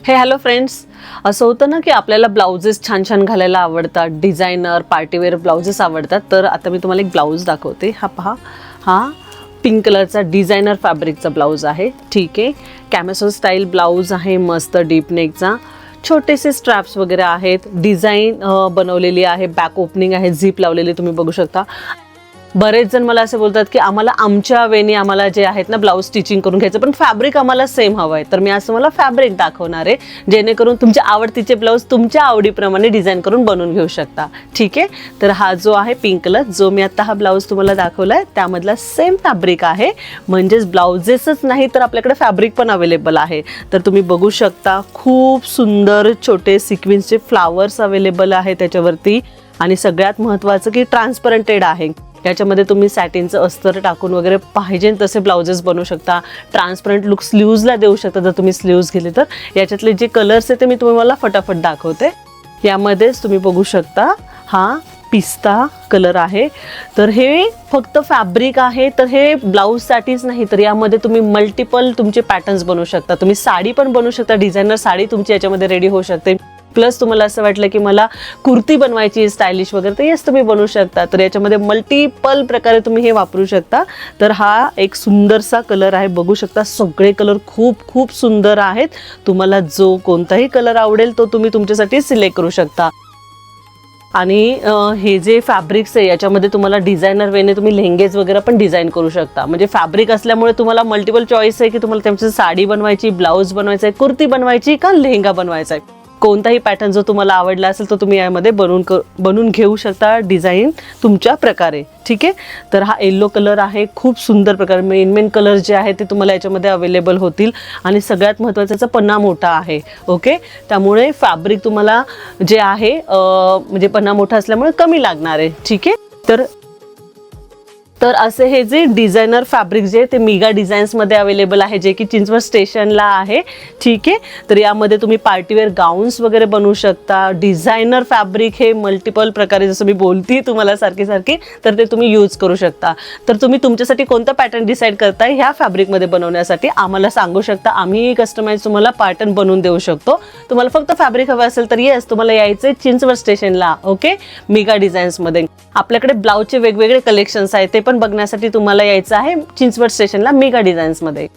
हे hello friends, असं होतं ना की आपल्याला ब्लाउजेस छान छान घालायला आवडतात, डिझायनर पार्टीवेअर ब्लाउजेस आवडतात. तर आता मी तुम्हाला एक ब्लाऊज दाखवते. हा पहा, हा पिंक कलरचा डिझायनर फॅब्रिकचा ब्लाऊज आहे. ठीक आहे, कॅमेसो स्टाईल ब्लाऊज आहे, मस्त डीप नेकचा. छोटेसे स्ट्रॅप्स वगैरे आहेत, डिझाईन बनवलेली आहे, बॅक ओपनिंग आहे, झिप लावलेली तुम्ही बघू शकता. बरेच जण मला असे बोलतात की आम्हाला आमच्या वेने आम्हाला जे आहेत ना ब्लाऊज स्टिचिंग करून घ्यायचं, पण फॅब्रिक आम्हाला सेम हवं आहे. तर मी असं मला फॅब्रिक दाखवणार आहे, जेणेकरून तुमच्या आवडतीचे ब्लाऊज तुमच्या आवडीप्रमाणे डिझाईन करून बनवून घेऊ शकता. ठीक आहे, तर हा जो आहे पिंक कलर, जो मी आता हा ब्लाऊज तुम्हाला दाखवला आहे त्यामधला सेम फॅब्रिक आहे. म्हणजेच ब्लाउजेसच नाही तर आपल्याकडे फॅब्रिक पण अवेलेबल आहे. तर तुम्ही बघू शकता, खूप सुंदर छोटे सिक्वेन्सचे फ्लावर्स अवेलेबल आहे त्याच्यावरती. आणि सगळ्यात महत्त्वाचं की ट्रान्सपरंटेड आहे. याच्यामध्ये तुम्ही सॅटिनचं अस्तर टाकून वगैरे पाहिजे तसे ब्लाउजेस बनवू शकता. ट्रान्सपरंट लुक स्लीव्जला देऊ शकता जर तुम्ही स्लीव्ज घेतले तर. याच्यातले जे कलर्स आहे ते मी तुम्हाला फटाफट दाखवते. यामध्येच तुम्ही बघू शकता, हा पिस्ता कलर आहे. तर हे फक्त फॅब्रिक आहे, तर हे ब्लाऊजसाठीच नाही तर यामध्ये तुम्ही मल्टिपल तुमचे पॅटर्न्स बनवू शकता. तुम्ही साडी पण बनवू शकता, डिझायनर साडी तुमची याच्यामध्ये रेडी होऊ शकते. प्लस तुम्हाला असं वाटलं की मला कुर्ती बनवायची स्टायलिश वगैरे, तर येस तुम्ही बनवू शकता. तर याच्यामध्ये मल्टिपल प्रकारे तुम्ही हे वापरू शकता. तर हा एक सुंदरसा कलर आहे, बघू शकता. सगळे कलर खूप खूप सुंदर आहेत. तुम्हाला जो कोणताही कलर आवडेल तो तुम्ही तुमच्यासाठी सिलेक्ट करू शकता. आणि हे जे फॅब्रिक्स आहे याच्यामध्ये तुम्हाला डिझायनर वेने तुम्ही लेहंगेज वगैरे पण डिझाईन करू शकता. म्हणजे फॅब्रिक असल्यामुळे तुम्हाला मल्टिपल चॉईस आहे की तुम्हाला त्यांची साडी बनवायची, ब्लाऊज बनवायचा आहे, कुर्ती बनवायची का लेहंगा बनवायचा आहे. कोणताही पॅटर्न जो तुम्हाला आवडला असेल तो तुम्ही यामध्ये बनवून घेऊ शकता डिझाईन तुमच्या प्रकारे. ठीक आहे, तर हा येलो कलर आहे, खूप सुंदर प्रकारे मेन कलर जे आहे ते तुम्हाला याच्यामध्ये अवेलेबल होतील. आणि सगळ्यात महत्त्वाचं याचा पन्ना मोठा आहे. ओके, त्यामुळे फॅब्रिक तुम्हाला जे आहे म्हणजे पन्ना मोठा असल्यामुळे कमी लागणार आहे. ठीक आहे, तर असे हे जे डिझायनर फॅब्रिक जे ते मेगा डिझाईन्समध्ये अवेलेबल आहे, जे की चिंचवड स्टेशनला आहे. ठीक आहे, तर यामध्ये तुम्ही पार्टीवेअर गाऊन्स वगैरे बनवू शकता. डिझायनर फॅब्रिक हे मल्टिपल प्रकारे, जसं मी बोलती तुम्हाला सारखी तर ते तुम्ही यूज करू शकता. तर तुम्ही तुमच्यासाठी कोणता पॅटर्न डिसाईड करताय ह्या फॅब्रिकमध्ये बनवण्यासाठी आम्हाला सांगू शकता. आम्ही कस्टमाइज तुम्हाला पॅटर्न बनवून देऊ शकतो. तुम्हाला फक्त फॅब्रिक हवं असेल तर येस तुम्हाला यायचं चिंचवड स्टेशनला. ओके, मेगा डिझाईन्समध्ये आपल्याकडे ब्लाऊजचे वेगवेगळे कलेक्शन्स आहेत, ते पण बघण्यासाठी तुम्हाला यायचं आहे चिंचवड स्टेशनला मेगा डिझाईन्समध्ये.